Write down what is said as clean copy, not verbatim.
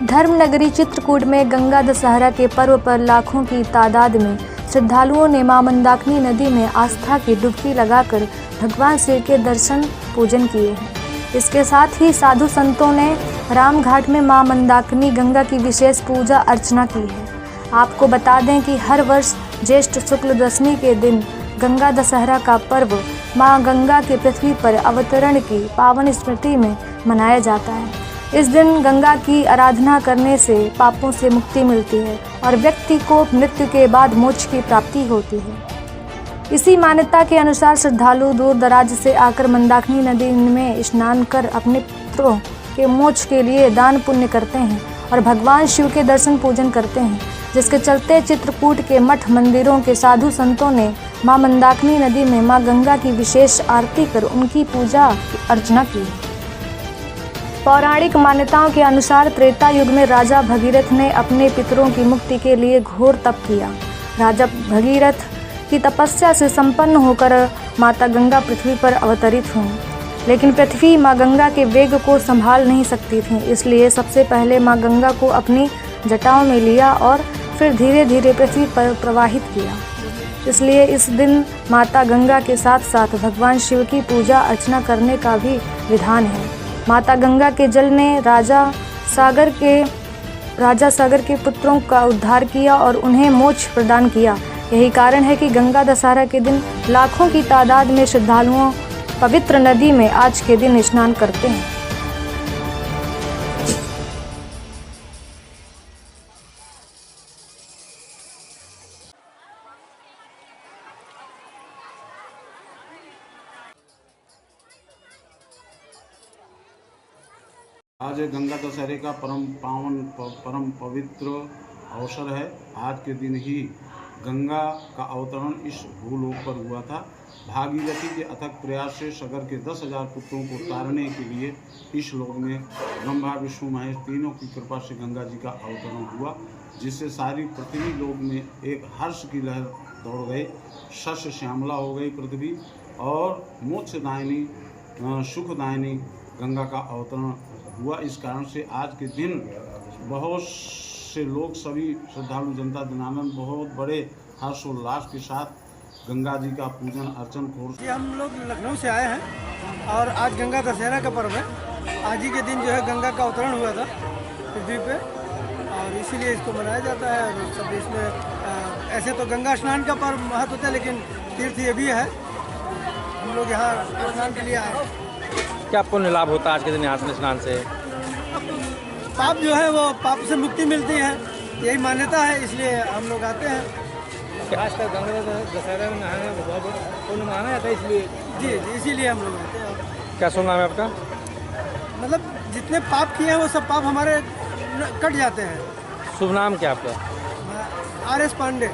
धर्मनगरी चित्रकूट में गंगा दशहरा के पर्व पर लाखों की तादाद में श्रद्धालुओं ने मां मंदाकिनी नदी में आस्था की डुबकी लगाकर भगवान शिव के दर्शन पूजन किए हैं। इसके साथ ही साधु संतों ने रामघाट में मां मंदाकिनी गंगा की विशेष पूजा अर्चना की है। आपको बता दें कि हर वर्ष ज्येष्ठ शुक्ल दशमी के दिन गंगा दशहरा का पर्व मां गंगा के पृथ्वी पर अवतरण की पावन स्मृति में मनाया जाता है। इस दिन गंगा की आराधना करने से पापों से मुक्ति मिलती है और व्यक्ति को मृत्यु के बाद मोक्ष की प्राप्ति होती है। इसी मान्यता के अनुसार श्रद्धालु दूर दराज से आकर मंदाकिनी नदी में स्नान कर अपने पितरों के मोक्ष के लिए दान पुण्य करते हैं और भगवान शिव के दर्शन पूजन करते हैं, जिसके चलते चित्रकूट के मठ मंदिरों के साधु संतों ने मां मंदाकिनी नदी में मां गंगा की विशेष आरती कर उनकी पूजा अर्चना की। पौराणिक मान्यताओं के अनुसार त्रेता युग में राजा भगीरथ ने अपने पितरों की मुक्ति के लिए घोर तप किया। राजा भगीरथ की तपस्या से संपन्न होकर माता गंगा पृथ्वी पर अवतरित हुई, लेकिन पृथ्वी मां गंगा के वेग को संभाल नहीं सकती थी। इसलिए सबसे पहले मां गंगा को अपनी जटाओं में लिया और फिर धीरे धीरे पृथ्वी पर प्रवाहित किया। इसलिए इस दिन माता गंगा के साथ साथ भगवान शिव की पूजा अर्चना करने का भी विधान है। माता गंगा के जल ने राजा सागर के पुत्रों का उद्धार किया और उन्हें मोक्ष प्रदान किया। यही कारण है कि गंगा दशहरा के दिन लाखों की तादाद में श्रद्धालुओं पवित्र नदी में आज के दिन स्नान करते हैं। आज गंगा दशहरे का परम पवित्र अवसर है। आज के दिन ही गंगा का अवतरण इस भूलोक पर हुआ था। भागीरथी के अथक प्रयास से सागर के 10,000 पुत्रों को तारने के लिए इस लोक में ब्रह्मा विष्णु महेश तीनों की कृपा से गंगा जी का अवतरण हुआ, जिससे सारी पृथ्वी लोक में एक हर्ष की लहर दौड़ गई। शस्य श्यामला हो गई पृथ्वी और मोक्षदायिनी सुखदायिनी गंगा का अवतरण हुआ। इस कारण से आज के दिन बहुत से लोग, सभी श्रद्धालु जनता दीनानंद बहुत बड़े हर्षोल्लास के साथ गंगा जी का पूजन अर्चन कोर्स। हम लोग लखनऊ से आए हैं और आज गंगा दशहरा का पर्व है। आज ही के दिन जो है गंगा का अवतरण हुआ था पृथ्वी पे और इसीलिए इसको मनाया जाता है। और सब इसमें ऐसे तो गंगा स्नान का पर्व महत्व होता है, लेकिन तीर्थ ये भी है। हम लोग यहाँ स्नान के लिए आए। क्या पुण्य लाभ होता है आज के दिन यहाँ स्नान से? पाप जो है वो पाप से मुक्ति मिलती है, यही मान्यता है, इसलिए हम लोग आते हैं। खासकर गंगा दशहरा में नहाने में बहुत पुण्य माना जाता है, इसलिए जी इसीलिए हम लोग आते हैं। क्या शुभ नाम है आपका? मतलब जितने पाप किए हैं वो सब पाप हमारे कट जाते हैं। शुभ नाम क्या आपका? RS पांडे।